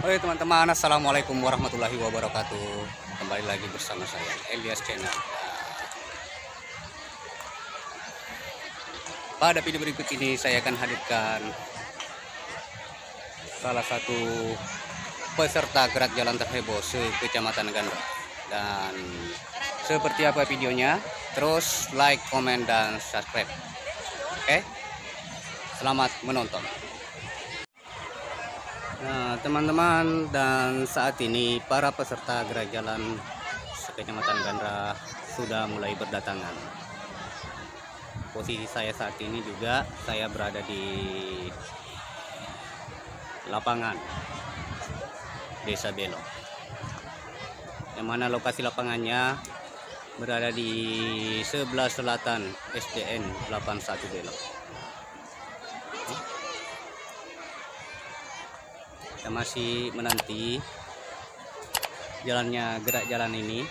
Oke teman-teman, assalamualaikum warahmatullahi wabarakatuh. Kembali lagi bersama saya Elias Channel. Pada video berikut ini saya akan hadirkan salah satu peserta gerak jalan terheboh se-Kecamatan Gandra. Dan seperti apa videonya, terus like, komen, dan subscribe. Oke, selamat menonton. Nah teman-teman, dan saat ini para peserta gerak jalan se-Kecamatan Gandra sudah mulai berdatangan. Posisi saya saat ini juga saya berada di lapangan Desa Belok, yang mana lokasi lapangannya berada di sebelah selatan SDN 81 Belok. Kita masih menanti jalannya gerak jalan ini.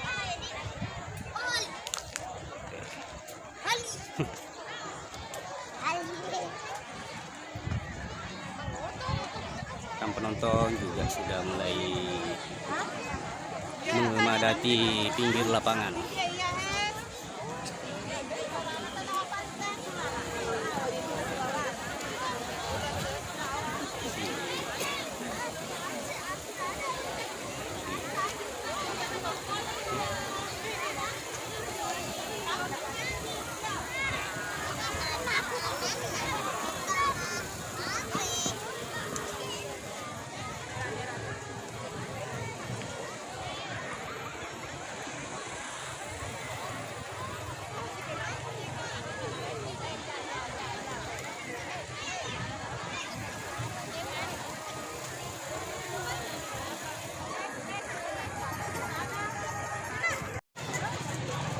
Dan penonton juga sudah mulai memadati pinggir lapangan.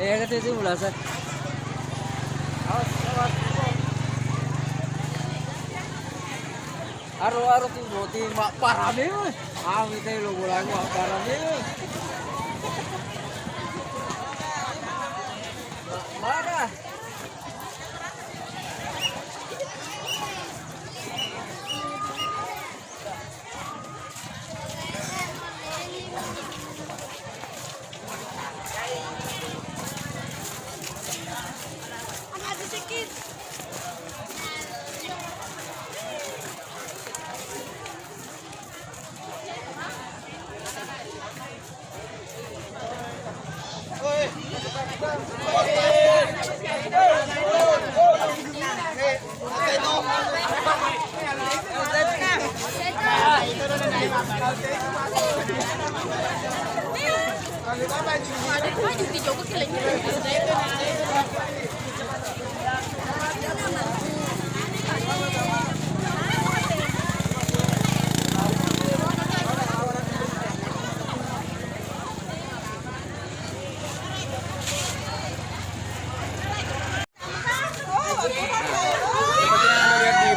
Kata itu belasan. Aro tu moti mak parame. Kita lo bulan mak parame. Mana?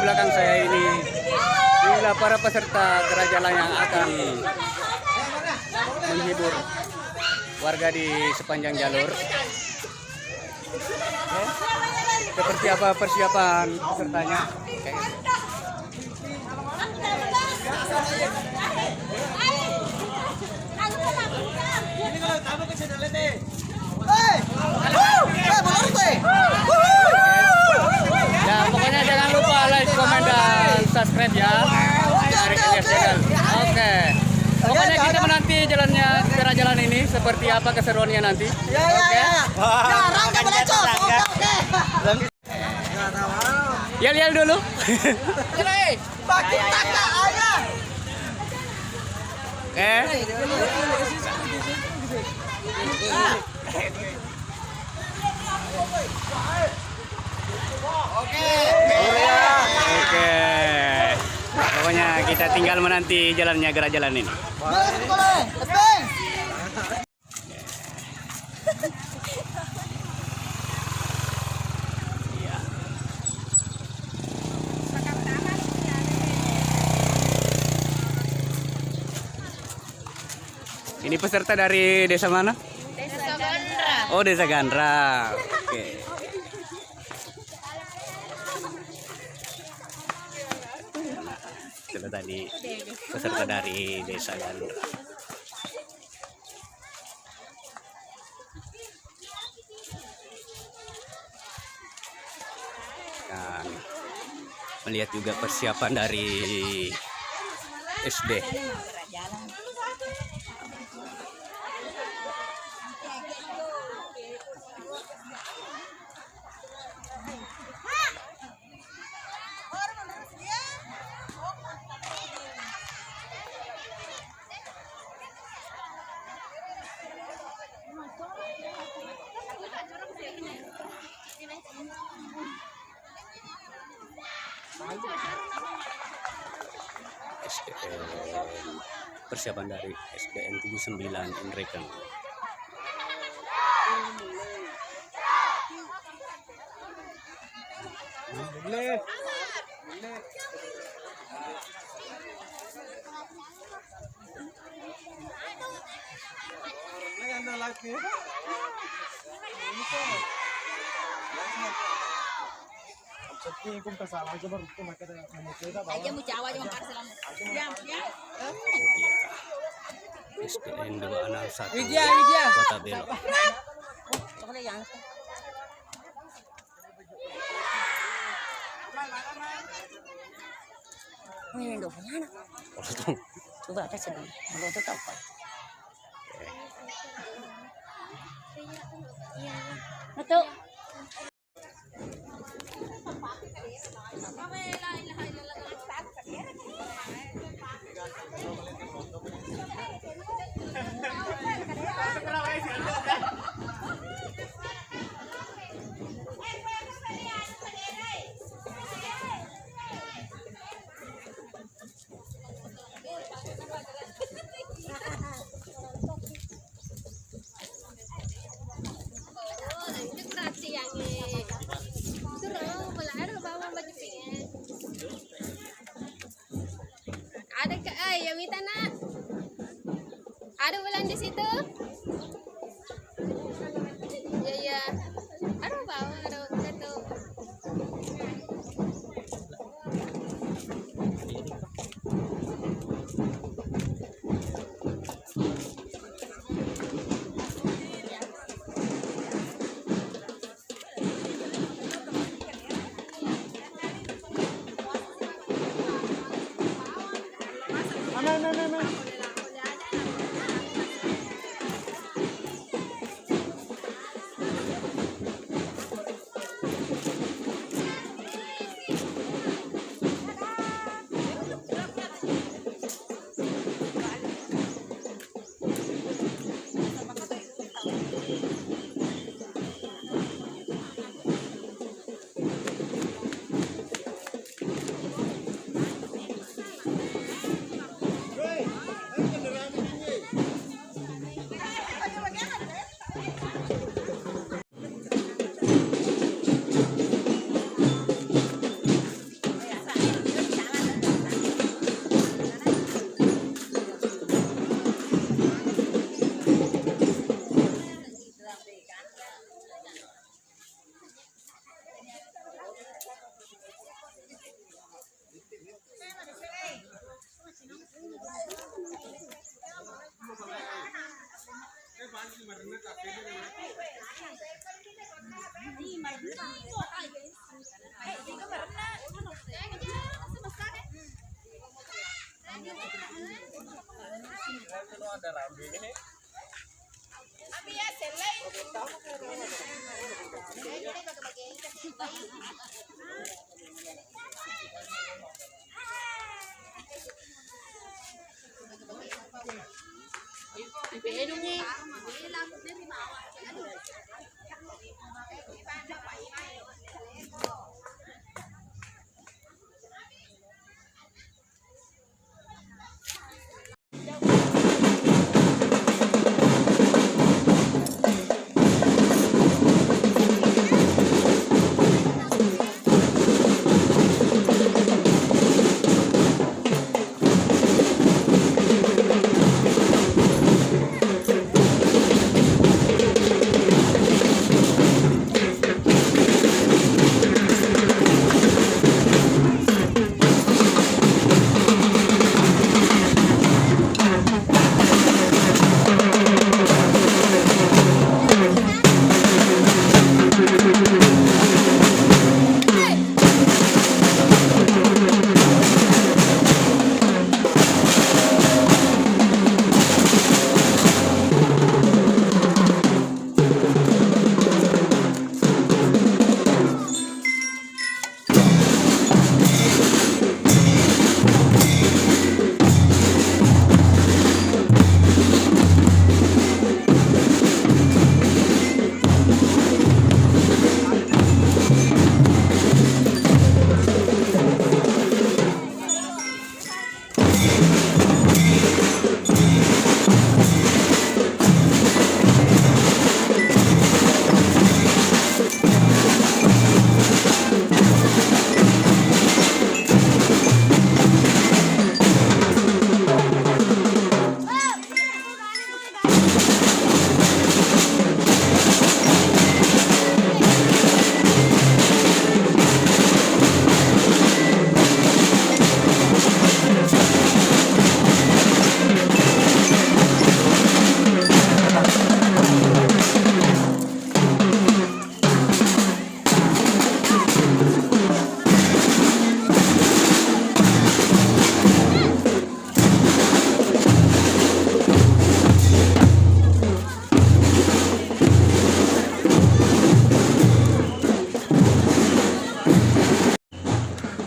Belakang saya ini, inilah para peserta gerak jalan yang akan menghibur warga di sepanjang jalur. Seperti apa persiapan pesertanya? Ya, pokoknya jangan lupa like, komen, dan subscribe ya dari Elias Channel. Oke. Pokoknya kita menanti jalannya gerak jalan ini seperti apa keseruannya nanti. Oke. Yel dulu. Oke. Oke. Pokoknya kita tinggal menanti jalannya gerak jalan ini. Ini peserta dari desa mana? Desa Gandra. Oh, Desa Gandra. Oke. itu tadi peserta dari Desa Gandra. Dan melihat juga persiapan dari SD. Persiapan dari SDN 79 Inreken. Aja mau Jawa cuma parselan. SDN 261 Widya. Kota Belo. Ini dong, mana? Coba apa sih? Belum tahu apa. Betul. Ada ke yang minta nak? Ada bulan di situ? Ya. Aduh bawa aduh satu.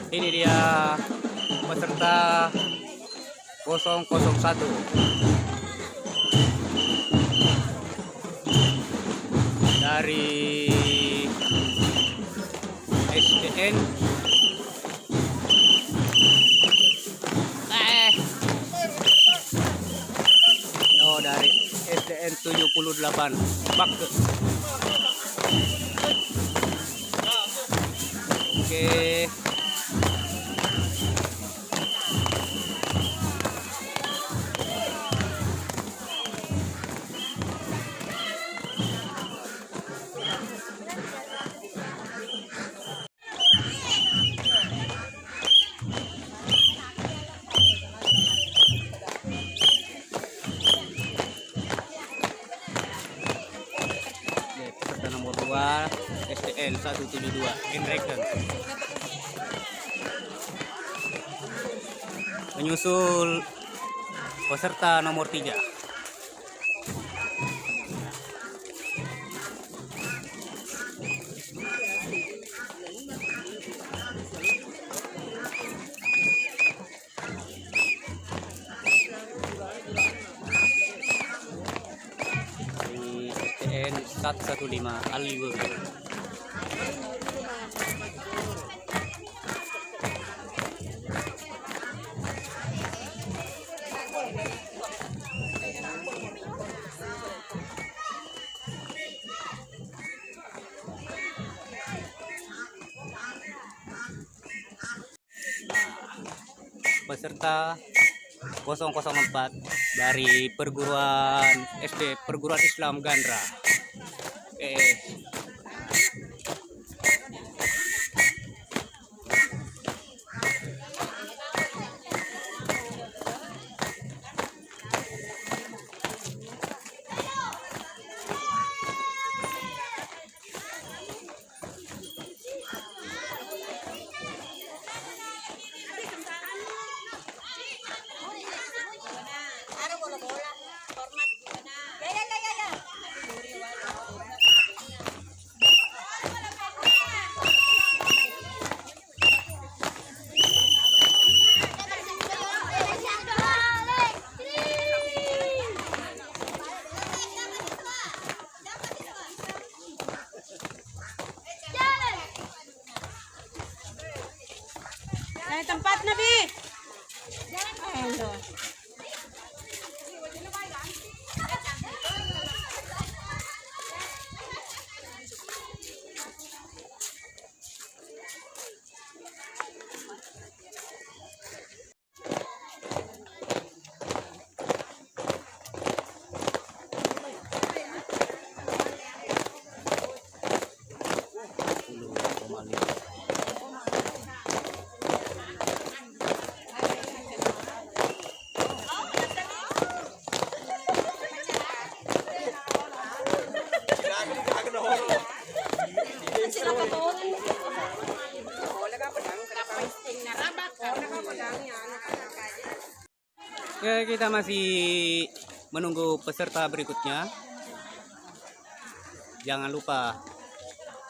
Ini dia peserta 001 dari SDN dari SDN 78 Bakke. Oke. Peserta nomor 2 SDN 172 Enreken. Menyusul peserta nomor 3 SDN 115 Aliwur. Peserta 004 dari perguruan SD Perguruan Islam Gandra. Tempat Nabi. Ayo. Oke, kita masih menunggu peserta berikutnya. Jangan lupa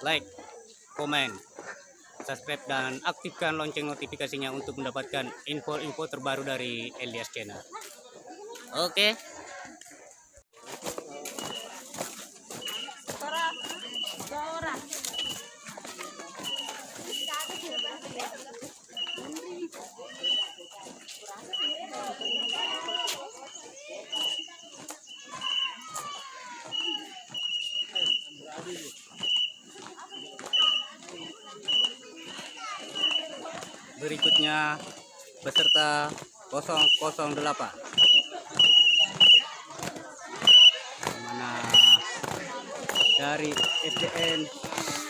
like, komen, subscribe, dan aktifkan lonceng notifikasinya untuk mendapatkan info-info terbaru dari LDS Channel. Oke. berikutnya peserta 008. Mana dari SDN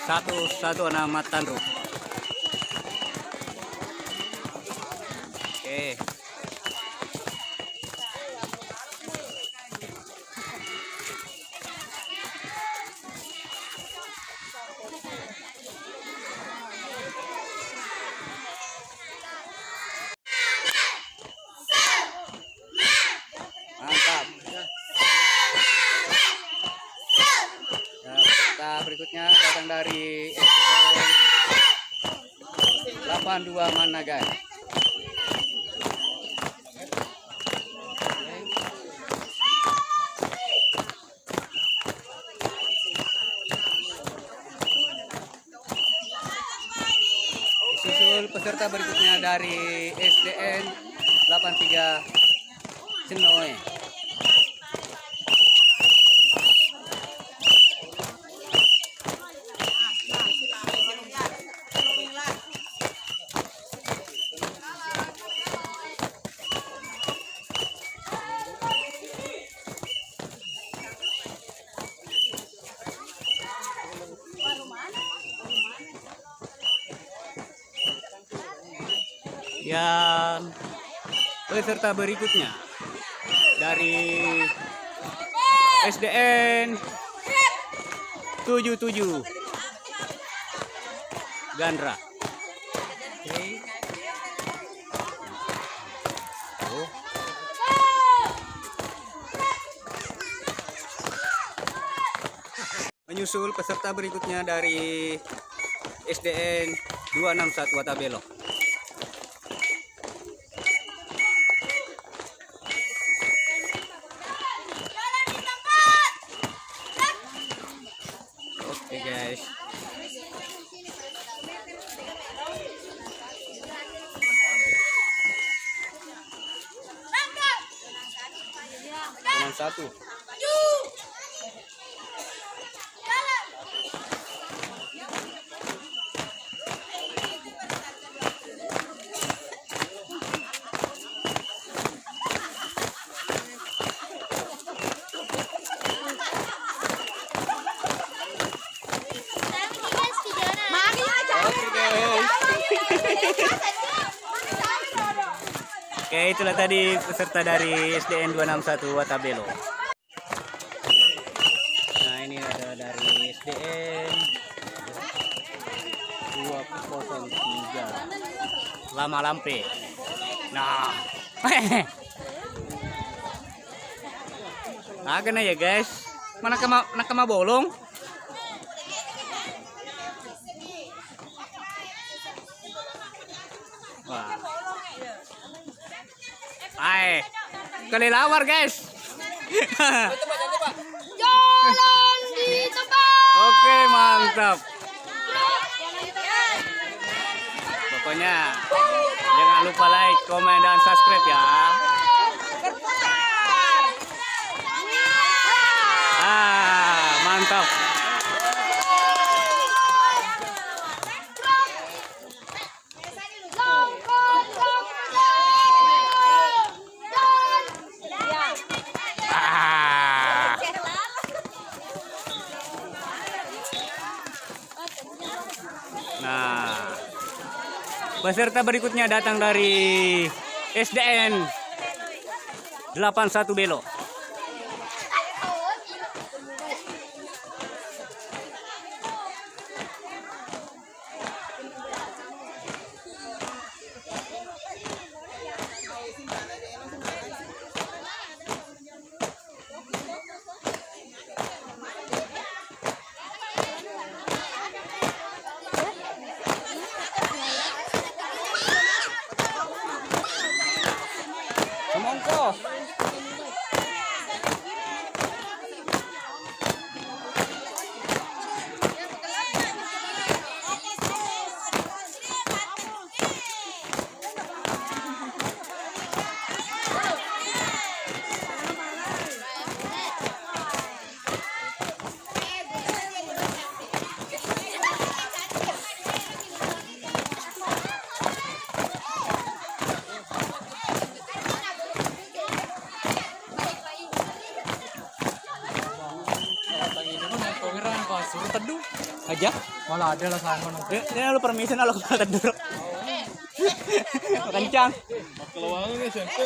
116 Matanru. Oke. Mantap. Ya, peserta berikutnya datang dari SDN 82 Managan. Susul peserta berikutnya dari SDN 83 Cenoe. Yang peserta berikutnya dari SDN 77 Gandra. Oke. Oh. Menyusul peserta berikutnya dari SDN 261 Watabelo. Oke guys. Nomor 1. Oke, itulah tadi peserta dari SDN 261 Watabelo. Nah, ini ada dari SDN 203 Lama Lampe. Nah. Nah, kena ya guys. Mana kama bolong? Wah. Ay, kelelawar guys. Jalan di tempat. Oke, mantap. Pokoknya jangan lupa like, komen, dan subscribe ya. Mantap. Nah, peserta berikutnya datang dari SDN 81 Belo. Semongko. Aja. Malah ada lah sana nanti. Ini lu permission lu kepala dulu. Kencang. Keluaran ya SMP.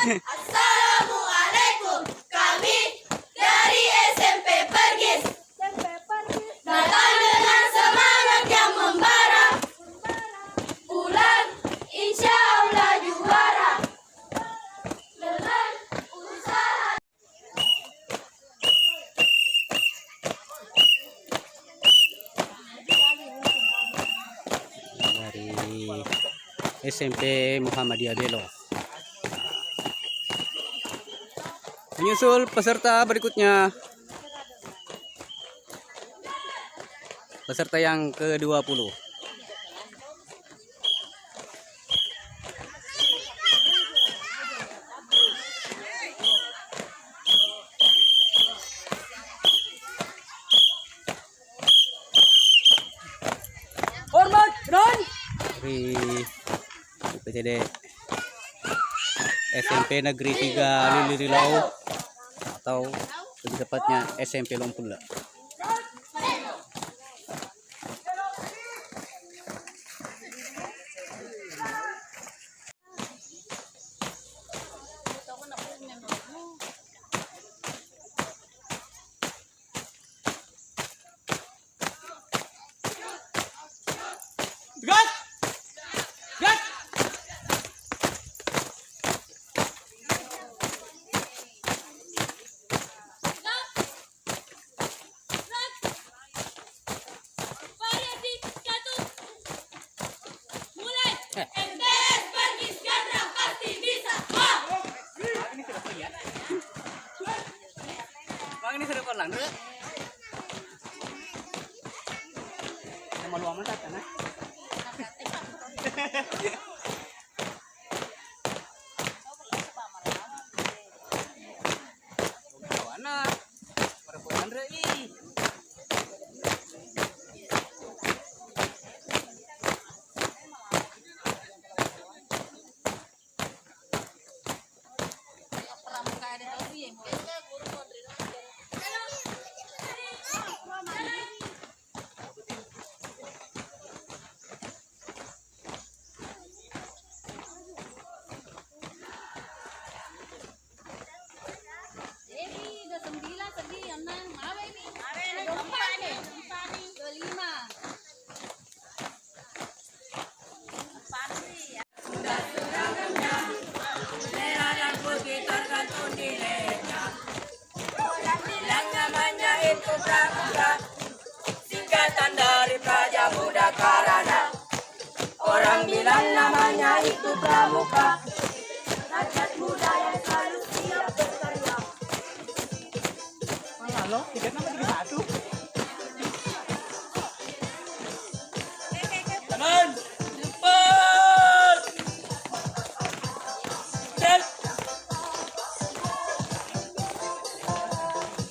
Assalamualaikum, kami dari SMP Pergis. Datang dengan semangat yang membara. Bulan insya Allah juara. Dengan usaha. Dari SMP Muhammadiyah Belo. Menyusul peserta berikutnya. Peserta yang ke-20. Hormat, dan Dari PTD SMP Negeri 3 Lililau atau lebih tepatnya SMP Lompula. gas, gas. Andre. Sama lu aman tak kan? Mana? Merebut Andre ih. Singkatan dari Praja Muda Karana. Orang bilang namanya itu pramuka. Rakyat muda yang selalu siap berkarya. Halo, tiket nama 31. Kanan, cepat. Dan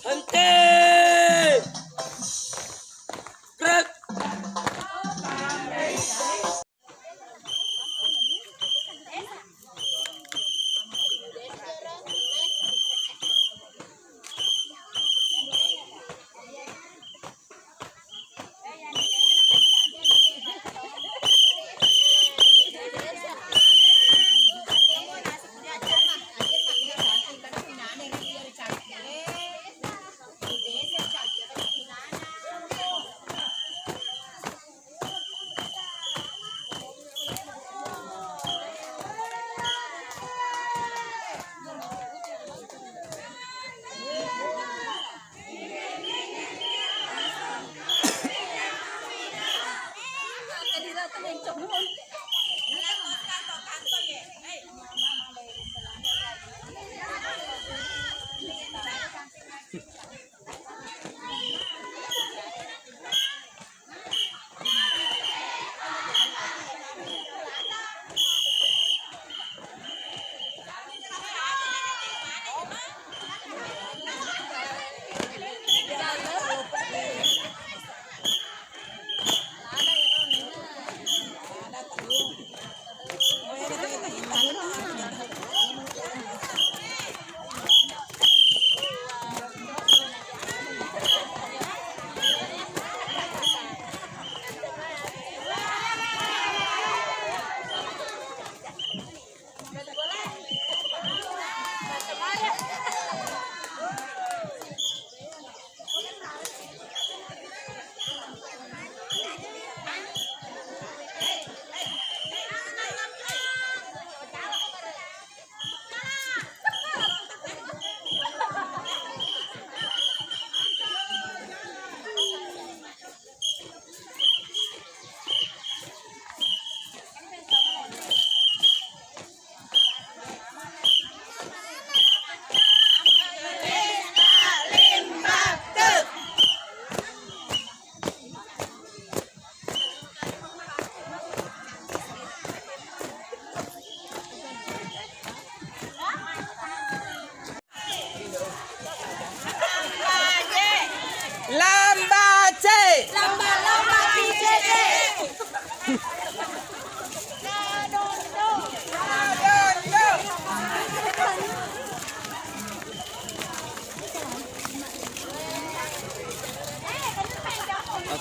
henti. Gerak.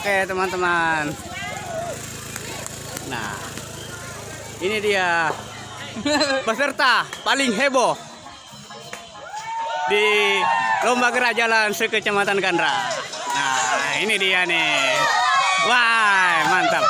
Oke teman-teman. Nah, ini dia peserta paling heboh di lomba gerak jalan se-Kecamatan Gandra. Nah, ini dia nih. Wah, mantap.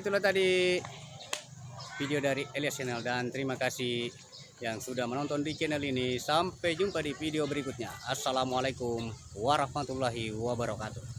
itulah tadi video dari Elias Channel, dan terima kasih yang sudah menonton di channel ini. Sampai jumpa di video berikutnya. Assalamualaikum warahmatullahi wabarakatuh.